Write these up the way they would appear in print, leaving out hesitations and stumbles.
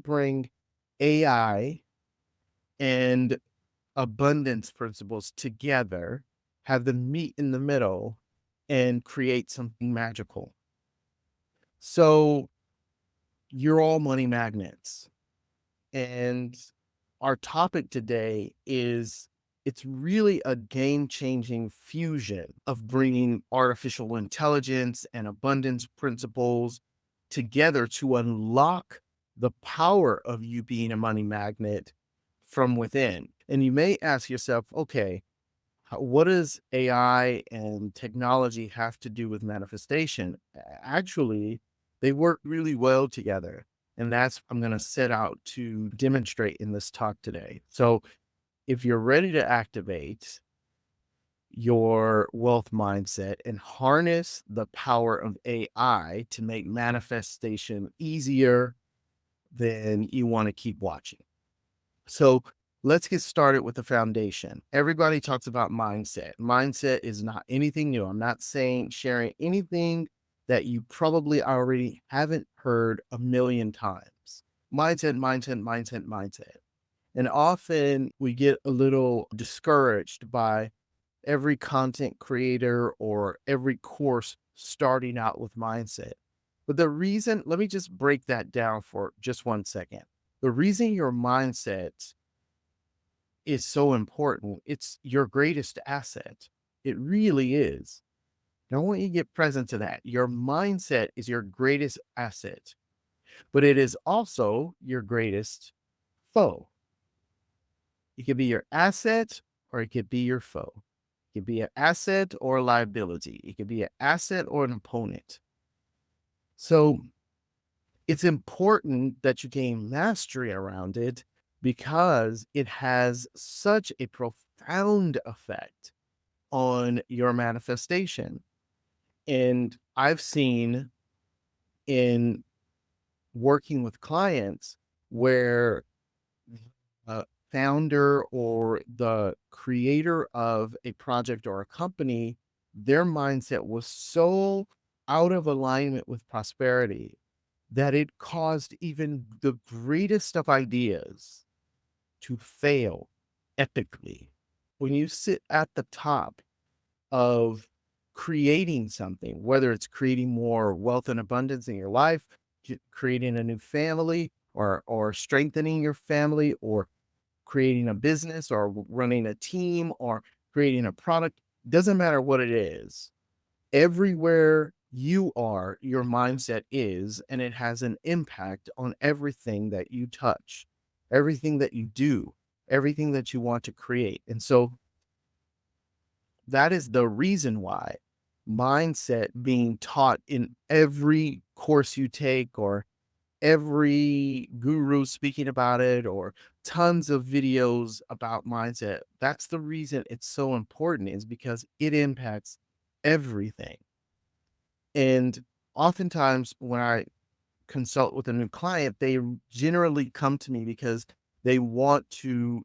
bring AI and abundance principles together, have them meet in the middle, and create something magical. So you're all money magnets. And our topic today is it's really a game changing fusion of bringing artificial intelligence and abundance principles together to unlock the power of you being a money magnet from within. And you may ask yourself, okay, what does AI and technology have to do with manifestation? Actually, they work really well together. And that's what I'm going to set out to demonstrate in this talk today. So, if you're ready to activate your wealth mindset and harness the power of AI to make manifestation easier, then you want to keep watching. So let's get started with the foundation. Everybody talks about mindset. Mindset is not anything new. I'm not saying sharing anything that you probably already haven't heard a million times. Mindset, mindset, mindset, mindset. And often we get a little discouraged by every content creator or every course starting out with mindset. But the reason, let me just break that down for just 1 second. The reason your mindset is so important. It's your greatest asset. It really is. And I want you to get present to that. Your mindset is your greatest asset, but it is also your greatest foe. It could be your asset or it could be your foe. It could be an asset or a liability. It could be an asset or an opponent. So it's important that you gain mastery around it because it has such a profound effect on your manifestation. And I've seen in working with clients where a founder or the creator of a project or a company, their mindset was so out of alignment with prosperity that it caused even the greatest of ideas to fail epically. When you sit at the top of creating something, whether it's creating more wealth and abundance in your life, creating a new family, or strengthening your family, or creating a business, or running a team, or creating a product, doesn't matter what it is. Everywhere you are, your mindset is, and it has an impact on everything that you touch, everything that you do, everything that you want to create. And so that is the reason why mindset being taught in every course you take, or every guru speaking about it, or tons of videos about mindset. That's the reason it's so important, is because it impacts everything. And oftentimes when I consult with a new client, they generally come to me because they want to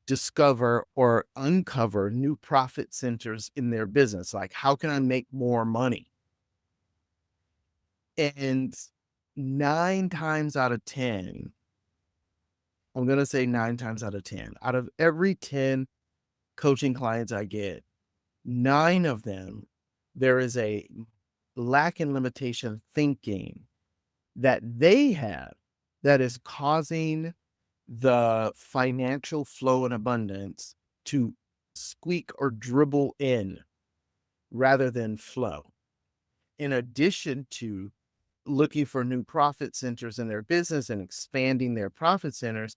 discover or uncover new profit centers in their business. Like, how can I make more money? And 9 times out of 10, I'm going to say 9 times out of 10, out of every 10 coaching clients I get, 9 of them, there is a lack and limitation thinking that they have that is causing the financial flow and abundance to squeak or dribble in rather than flow. In addition to looking for new profit centers in their business and expanding their profit centers,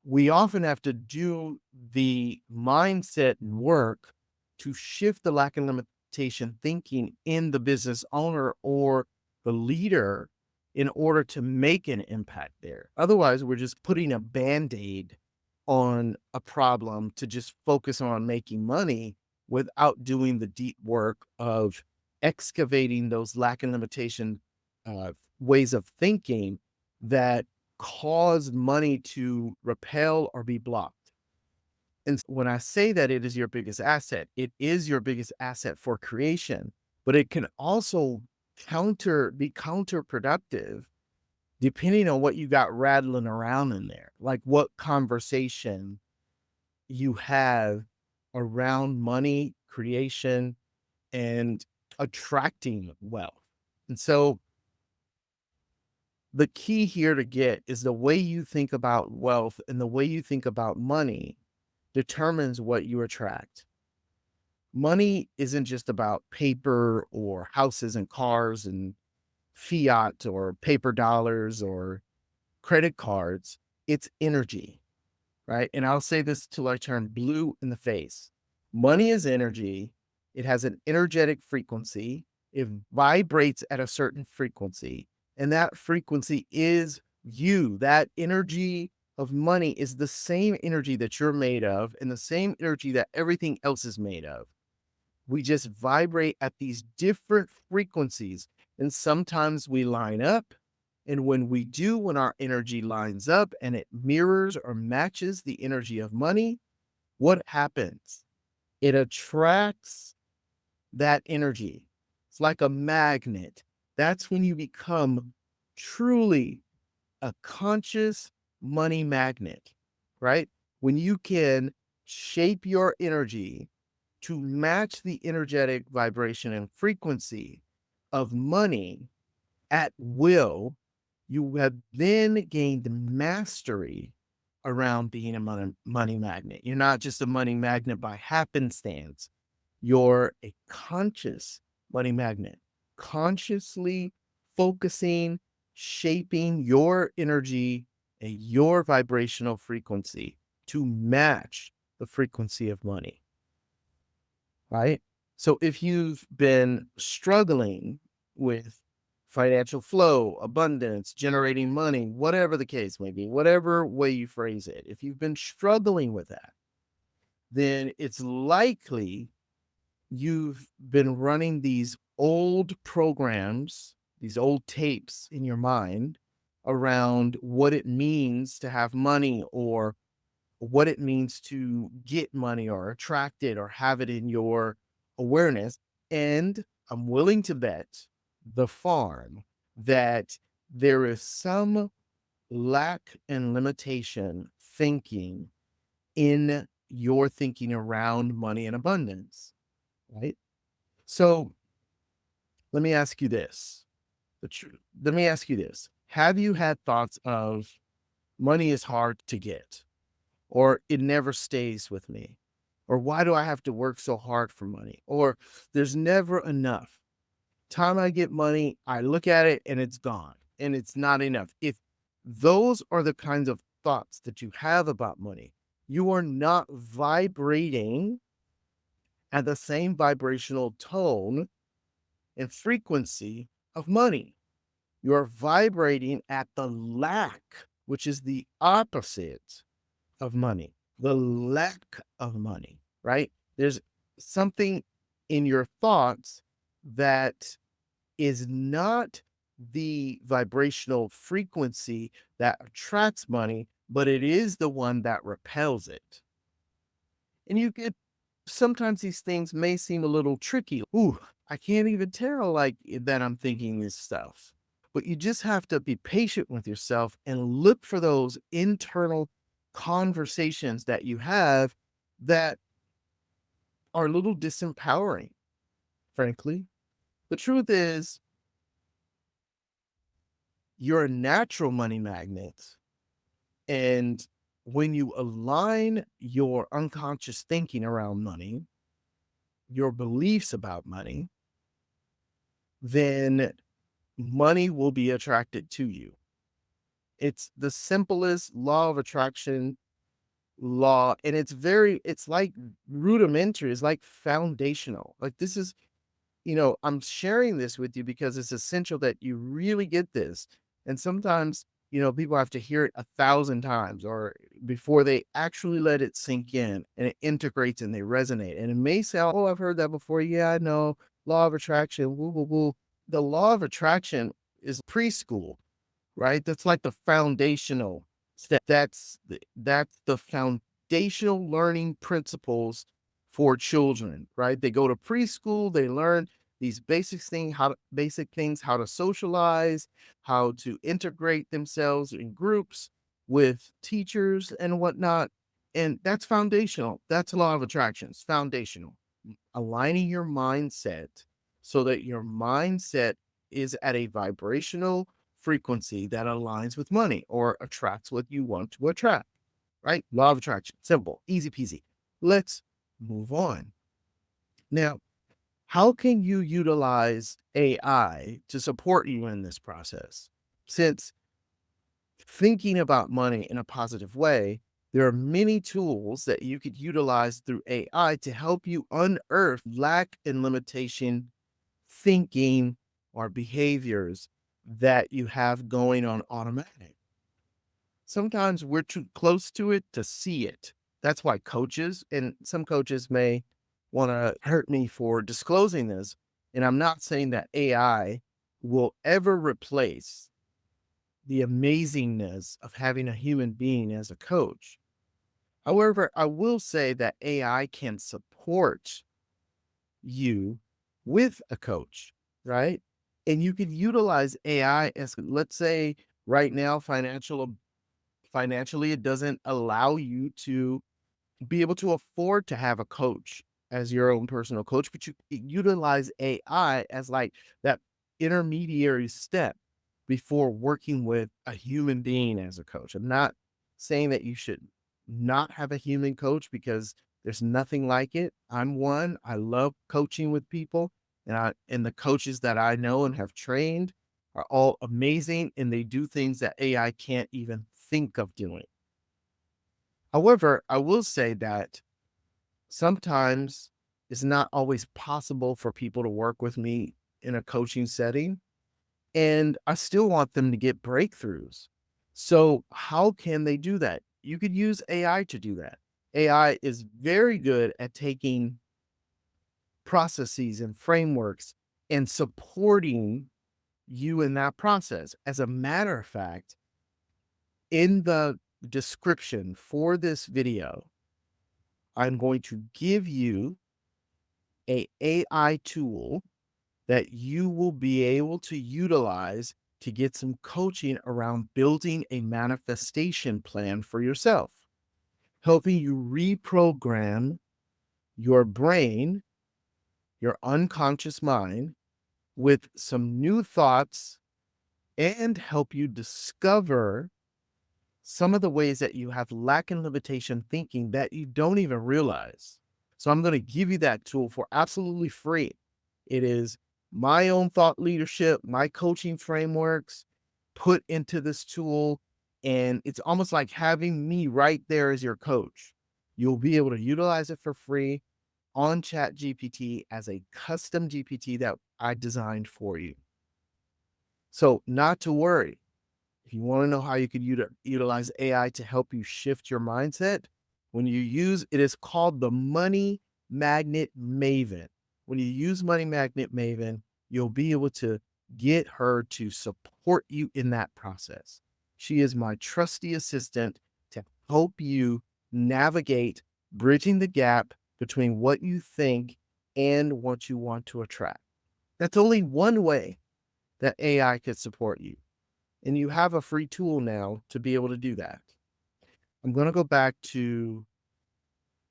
we often have to do the mindset work to shift the lack of limitation thinking in the business owner or the leader in order to make an impact there. Otherwise, we're just putting a band-aid on a problem to just focus on making money without doing the deep work of excavating those lack and limitation ways of thinking that cause money to repel or be blocked. And when I say that it is your biggest asset, it is your biggest asset for creation, but it can also be counterproductive depending on what you got rattling around in there, like what conversation you have around money creation and attracting wealth. And so the key here to get is the way you think about wealth and the way you think about money determines what you attract. Money isn't just about paper or houses and cars and fiat or paper dollars or credit cards. It's energy, right? And I'll say this till I turn blue in the face. Money is energy. It has an energetic frequency. It vibrates at a certain frequency. And that frequency is you. That energy of money is the same energy that you're made of and the same energy that everything else is made of. We just vibrate at these different frequencies. And sometimes we line up. And when we do, when our energy lines up and it mirrors or matches the energy of money, what happens? It attracts that energy. It's like a magnet. That's when you become truly a conscious money magnet, right? When you can shape your energy to match the energetic vibration and frequency of money at will, you have then gained mastery around being a money magnet. You're not just a money magnet by happenstance. You're a conscious money magnet, consciously focusing, shaping your energy and your vibrational frequency to match the frequency of money, right? So if you've been struggling with financial flow, abundance, generating money, whatever the case may be, whatever way you phrase it, if you've been struggling with that, then it's likely you've been running these old programs, these old tapes in your mind around what it means to have money or what it means to get money or attract it or have it in your awareness. And I'm willing to bet the farm that there is some lack and limitation thinking in your thinking around money and abundance, right? So let me ask you this. Let me ask you this. Have you had thoughts of money is hard to get? Or it never stays with me, or why do I have to work so hard for money, or there's never enough. Time I get money, I look at it and it's gone and it's not enough. If those are the kinds of thoughts that you have about money, you are not vibrating at the same vibrational tone and frequency of money. You're vibrating at the lack, which is the opposite of money, the lack of money, right? There's something in your thoughts that is not the vibrational frequency that attracts money, but it is the one that repels it. And you get sometimes these things may seem a little tricky. Ooh, I can't even tell like that I'm thinking this stuff. But you just have to be patient with yourself and look for those internal conversations that you have that are a little disempowering, frankly. The truth is, you're a natural money magnet. And when you align your unconscious thinking around money, your beliefs about money, then money will be attracted to you. It's the simplest law of attraction law. And it's like rudimentary, it's like foundational. Like this is, I'm sharing this with you because it's essential that you really get this. And sometimes, people have to hear it 1,000 times or before they actually let it sink in and it integrates and they resonate. And it may sound, oh, I've heard that before. Yeah, I know. Law of attraction. Woo, woo, woo. The law of attraction is preschool, right? That's like the foundational step. That's the foundational learning principles for children, right? They go to preschool, they learn these basic things, how to socialize, how to integrate themselves in groups with teachers and whatnot. And that's foundational. That's a law of attraction. It's foundational. Aligning your mindset so that your mindset is at a vibrational frequency that aligns with money or attracts what you want to attract, right? Law of attraction. Simple, easy peasy. Let's move on. Now, how can you utilize AI to support you in this process? Since thinking about money in a positive way, there are many tools that you could utilize through AI to help you unearth lack and limitation thinking or behaviors that you have going on automatic. Sometimes we're too close to it to see it. That's why coaches, and some coaches may want to hurt me for disclosing this. And I'm not saying that AI will ever replace the amazingness of having a human being as a coach. However, I will say that AI can support you with a coach, right? And you could utilize AI as, let's say, right now, financially, it doesn't allow you to be able to afford to have a coach as your own personal coach, but you utilize AI as like that intermediary step before working with a human being as a coach. I'm not saying that you should not have a human coach because there's nothing like it. I'm one. I love coaching with people, and the coaches that I know and have trained are all amazing, and they do things that AI can't even think of doing. However, I will say that sometimes it's not always possible for people to work with me in a coaching setting, and I still want them to get breakthroughs. So, how can they do that? You could use AI to do that. AI is very good at taking processes and frameworks and supporting you in that process. As a matter of fact, in the description for this video, I'm going to give you a AI tool that you will be able to utilize to get some coaching around building a manifestation plan for yourself, helping you reprogram your brain, your unconscious mind with some new thoughts and help you discover some of the ways that you have lack and limitation thinking that you don't even realize. So I'm going to give you that tool for absolutely free. It is my own thought leadership, my coaching frameworks put into this tool. And it's almost like having me right there as your coach. You'll be able to utilize it for free on Chat GPT as a custom GPT that I designed for you. So not to worry. If you want to know how you could utilize AI to help you shift your mindset, when you use it is called the Money Magnet Maven. When you use Money Magnet Maven, you'll be able to get her to support you in that process. She is my trusty assistant to help you navigate bridging the gap between what you think and what you want to attract. That's only one way that AI could support you. And you have a free tool now to be able to do that. I'm going to go back to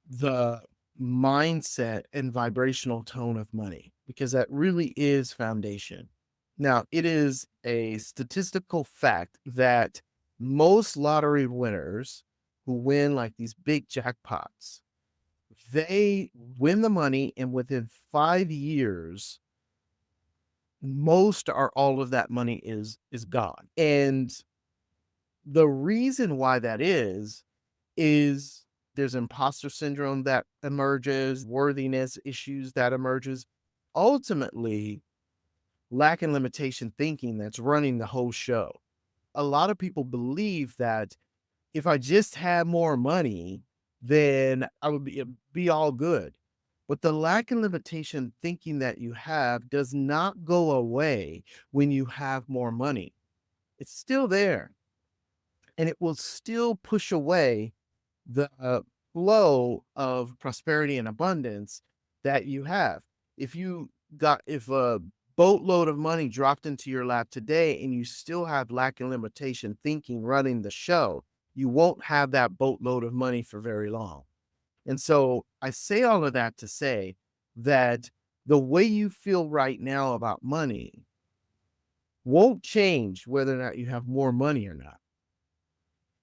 the mindset and vibrational tone of money because that really is foundation. Now, it is a statistical fact that most lottery winners who win like these big jackpots, they win the money and within 5 years, most or all of that money is gone. And the reason why that is there's imposter syndrome that emerges, worthiness issues that emerges. Ultimately, lack and limitation thinking that's running the whole show. A lot of people believe that if I just had more money, then I would be all good. But the lack and limitation thinking that you have does not go away when you have more money. It's still there, and it will still push away the flow of prosperity and abundance that you have. If you if a boatload of money dropped into your lap today and you still have lack and limitation thinking running the show, you won't have that boatload of money for very long. And so I say all of that to say that the way you feel right now about money won't change whether or not you have more money or not.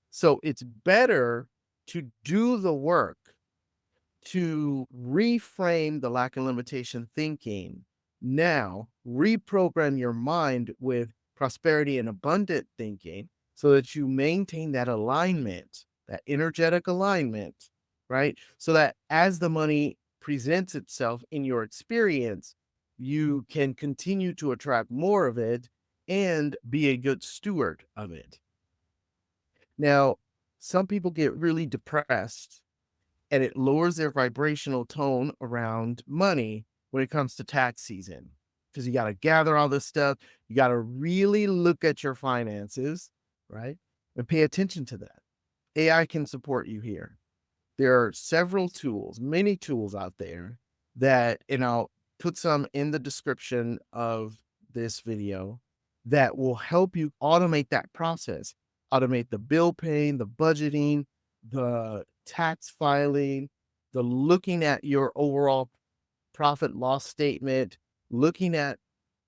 So it's better to do the work to reframe the lack and limitation thinking. Now, reprogram your mind with prosperity and abundant thinking so that you maintain that alignment, that energetic alignment, right? So that as the money presents itself in your experience, you can continue to attract more of it and be a good steward of it. Now, some people get really depressed and it lowers their vibrational tone around money when it comes to tax season. Because you got to gather all this stuff. You got to really look at your finances, right? And pay attention to that. AI can support you here. There are several tools, many tools out there that, and I'll put some in the description of this video that will help you automate that process, automate the bill paying, the budgeting, the tax filing, the looking at your overall profit loss statement, looking at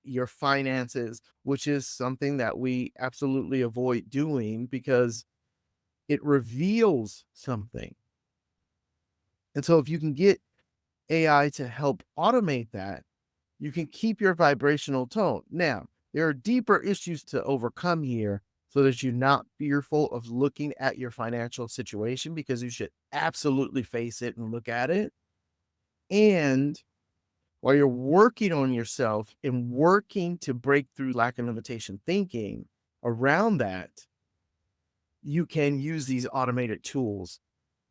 your finances, which is something that we absolutely avoid doing because it reveals something. And so if you can get AI to help automate that, you can keep your vibrational tone. Now, there are deeper issues to overcome here so that you're not fearful of looking at your financial situation because you should absolutely face it and look at it. And while you're working on yourself and working to break through lack of limitation thinking around that, you can use these automated tools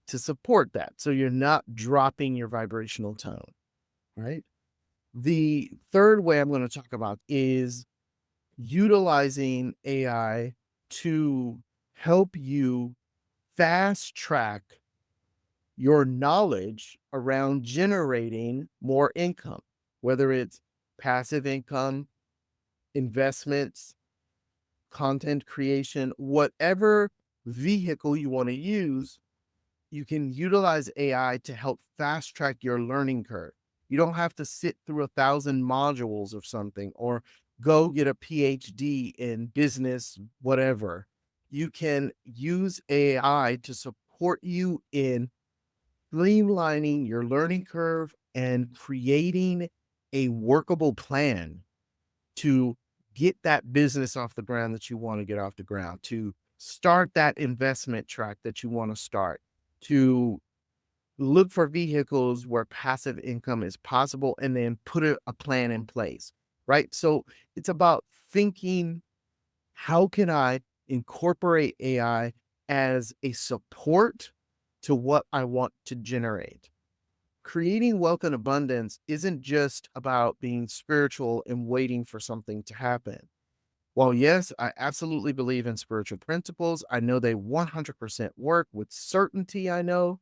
to support that. So you're not dropping your vibrational tone, right? The third way I'm going to talk about is utilizing AI to help you fast track your knowledge around generating more income, whether it's passive income, investments, content creation, whatever vehicle you want to use, you can utilize AI to help fast track your learning curve. You don't have to sit through 1,000 modules of something or go get a PhD in business, whatever. You can use AI to support you in streamlining your learning curve and creating a workable plan to get that business off the ground that you want to get off the ground, to start that investment track that you want to start, to look for vehicles where passive income is possible, and then put a plan in place, right? So it's about thinking, how can I incorporate AI as a support to what I want to generate? Creating wealth and abundance isn't just about being spiritual and waiting for something to happen. While yes, I absolutely believe in spiritual principles, I know they 100% work with certainty, I know.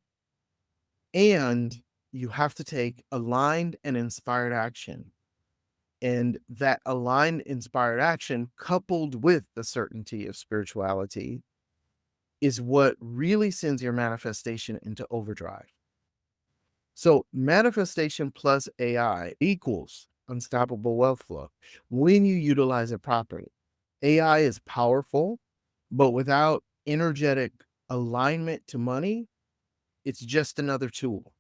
And you have to take aligned and inspired action. And that aligned, inspired action, coupled with the certainty of spirituality, is what really sends your manifestation into overdrive. So, manifestation plus AI equals unstoppable wealth flow when you utilize it properly. AI is powerful, but without energetic alignment to money, it's just another tool.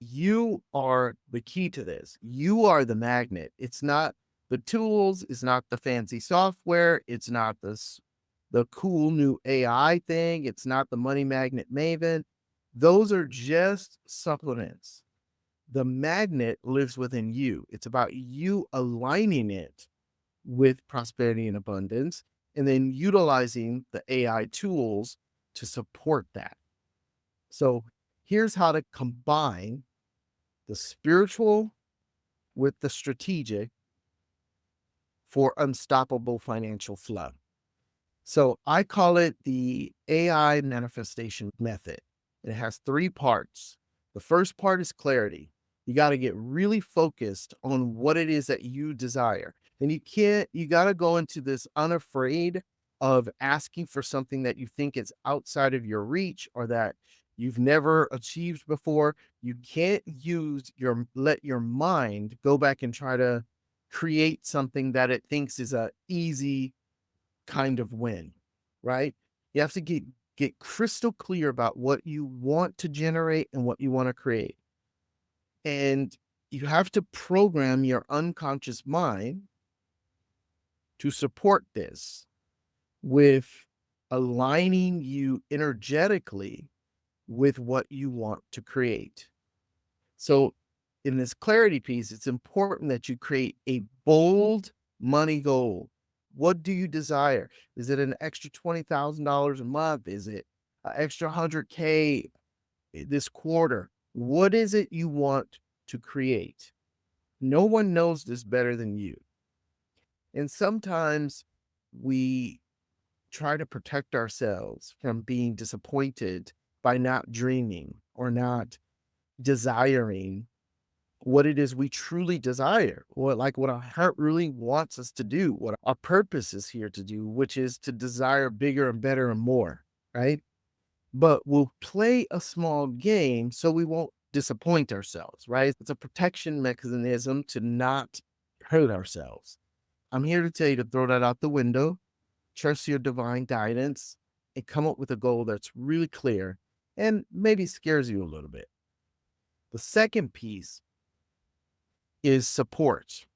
You are the key to this. You are the magnet. It's not the tools, it's not the fancy software, it's not the cool new AI thing, it's not the money magnet Maven. Those are just supplements. The magnet lives within you. It's about you aligning it with prosperity and abundance and then utilizing the AI tools to support that. So here's how to combine the spiritual with the strategic for unstoppable financial flow. So I call it the AI manifestation method. It has three parts. The first part is clarity. You got to get really focused on what it is that you desire. And you got to go into this unafraid of asking for something that you think is outside of your reach or that you've never achieved before. You can't let your mind go back and try to create something that it thinks is a easy kind of win, right? You have to get crystal clear about what you want to generate and what you want to create. And you have to program your unconscious mind to support this with aligning you energetically with what you want to create. So, in this clarity piece, it's important that you create a bold money goal. What do you desire? Is it an extra $20,000 a month? Is it an extra 100K this quarter? What is it you want to create? No one knows this better than you. And sometimes we try to protect ourselves from being disappointed by not dreaming or not desiring what it is we truly desire, what our heart really wants us to do, what our purpose is here to do, which is to desire bigger and better and more, right? But we'll play a small game so we won't disappoint ourselves, right? It's a protection mechanism to not hurt ourselves. I'm here to tell you to throw that out the window, trust your divine guidance, and come up with a goal that's really clear and maybe scares you a little bit. The second piece is support.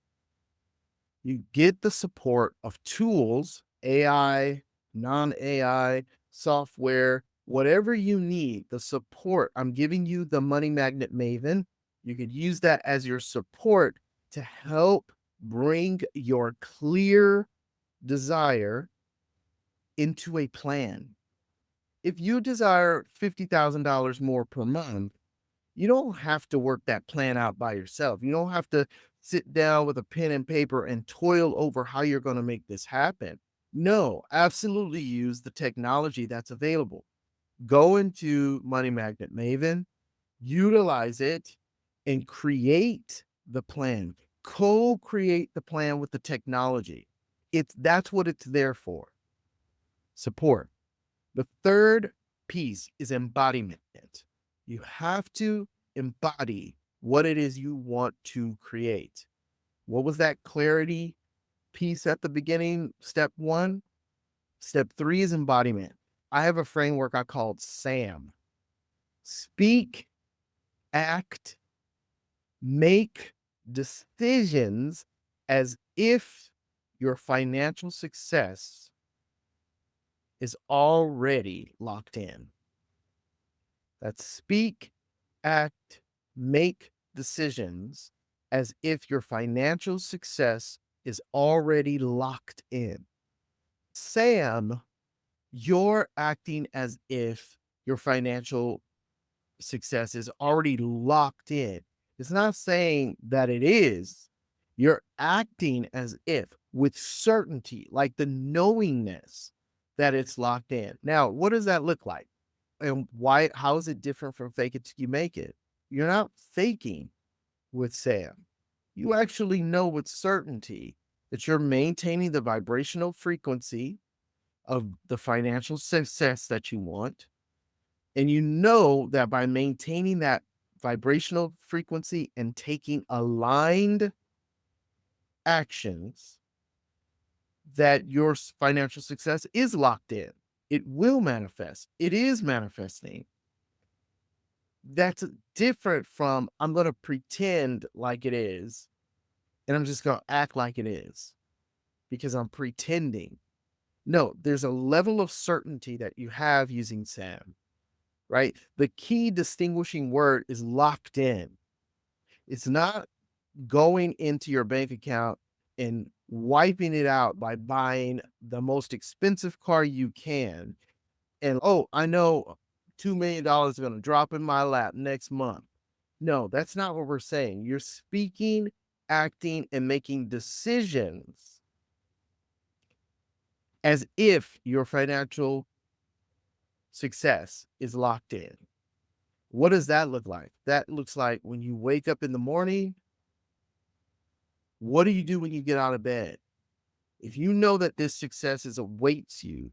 You get the support of tools, AI, non-AI, software, whatever you need, the support. I'm giving you the Money Magnet Maven. You could use that as your support to help bring your clear desire into a plan. If you desire $50,000 more per month, you don't have to work that plan out by yourself. You don't have to sit down with a pen and paper and toil over how you're going to make this happen. No, absolutely use the technology that's available. Go into Money Magnet Maven, utilize it, and create the plan. Co-create the plan with the technology. That's what it's there for. Support. The third piece is embodiment. You have to embody what it is you want to create. What was that clarity piece at the beginning? Step 1. Step 3 is embodiment. I have a framework I called SAM. Speak, act, make decisions as if your financial success is already locked in. That's speak, act, make decisions as if your financial success is already locked in. Sam, you're acting as if your financial success is already locked in. It's not saying that it is. You're acting as if with certainty, like the knowingness that it's locked in. Now, what does that look like? And how is it different from fake it till you make it? You're not faking with Sam. You actually know with certainty that you're maintaining the vibrational frequency of the financial success that you want. And you know that by maintaining that vibrational frequency and taking aligned actions, that your financial success is locked in. It will manifest. It is manifesting. That's different from I'm going to pretend like it is, and I'm just going to act like it is because I'm pretending. No, there's a level of certainty that you have using SAM, right? The key distinguishing word is locked in. It's not going into your bank account and wiping it out by buying the most expensive car you can. And, oh, I know $2 million is going to drop in my lap next month. No, that's not what we're saying. You're speaking, acting, and making decisions as if your financial success is locked in. What does that look like? That looks like when you wake up in the morning, what do you do when you get out of bed? If you know that this success is awaits you,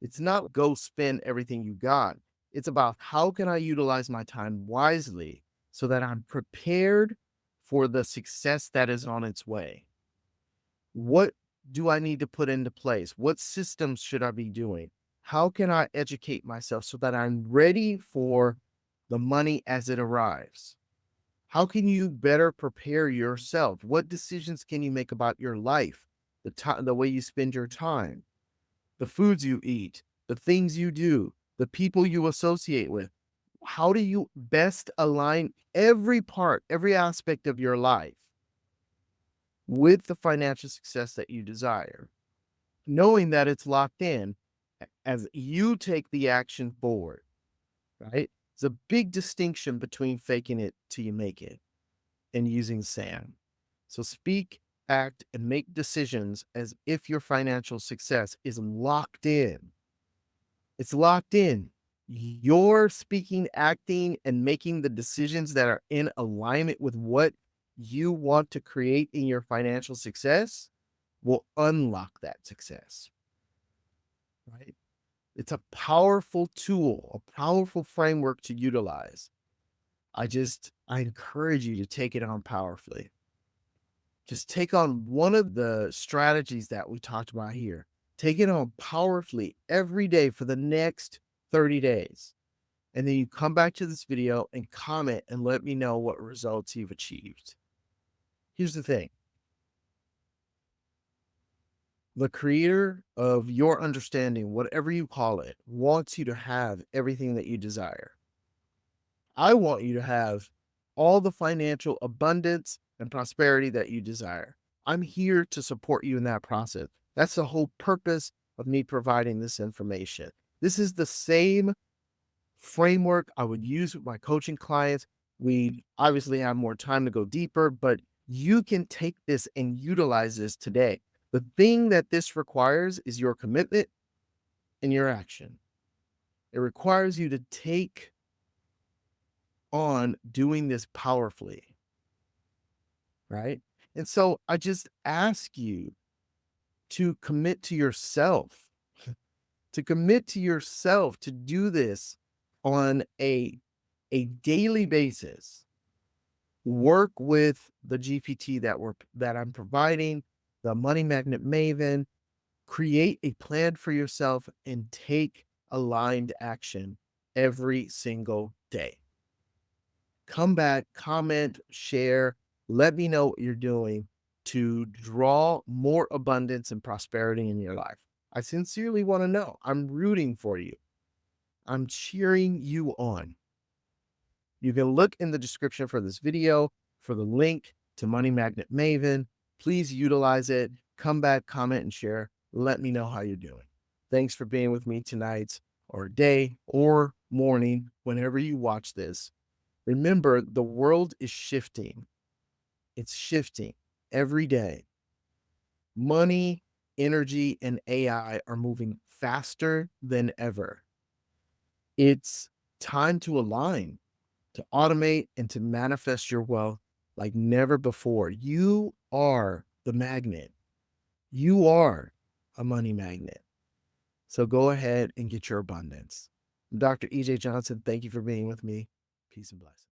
it's not go spend everything you got. It's about how can I utilize my time wisely so that I'm prepared for the success that is on its way. What do I need to put into place? What systems should I be doing? How can I educate myself so that I'm ready for the money as it arrives? How can you better prepare yourself? What decisions can you make about your life, the way you spend your time, the foods you eat, the things you do, the people you associate with? How do you best align every part, every aspect of your life with the financial success that you desire, knowing that it's locked in as you take the action forward, right? There's a big distinction between faking it till you make it and using SAM. So speak, act, and make decisions as if your financial success is locked in. It's locked in. You're speaking, acting, and making the decisions that are in alignment with what you want to create in your financial success will unlock that success, right? It's a powerful tool, a powerful framework to utilize. I encourage you to take it on powerfully. Just take on one of the strategies that we talked about here. Take it on powerfully every day for the next 30 days. And then you come back to this video and comment and let me know what results you've achieved. Here's the thing. The creator of your understanding, whatever you call it, wants you to have everything that you desire. I want you to have all the financial abundance and prosperity that you desire. I'm here to support you in that process. That's the whole purpose of me providing this information. This is the same framework I would use with my coaching clients. We obviously have more time to go deeper, but you can take this and utilize this today. The thing that this requires is your commitment and your action. It requires you to take on doing this powerfully, right? And so I just ask you to commit to yourself, to commit to yourself to do this on a daily basis. Work with the GPT that I'm providing, the Money Magnet Maven. Create a plan for yourself and take aligned action every single day. Come back, comment, share, let me know what you're doing to draw more abundance and prosperity in your life. I sincerely want to know. I'm rooting for you. I'm cheering you on. You can look in the description for this video for the link to Money Magnet Maven. Please utilize it. Come back, comment, and share. Let me know how you're doing. Thanks for being with me tonight or day or morning, whenever you watch this. Remember, the world is shifting. It's shifting every day. Money, energy, and AI are moving faster than ever. It's time to align, to automate, and to manifest your wealth like never before. You are the magnet. You are a money magnet. So go ahead and get your abundance. I'm Dr. EJ Johnson. Thank you for being with me. Peace and blessings.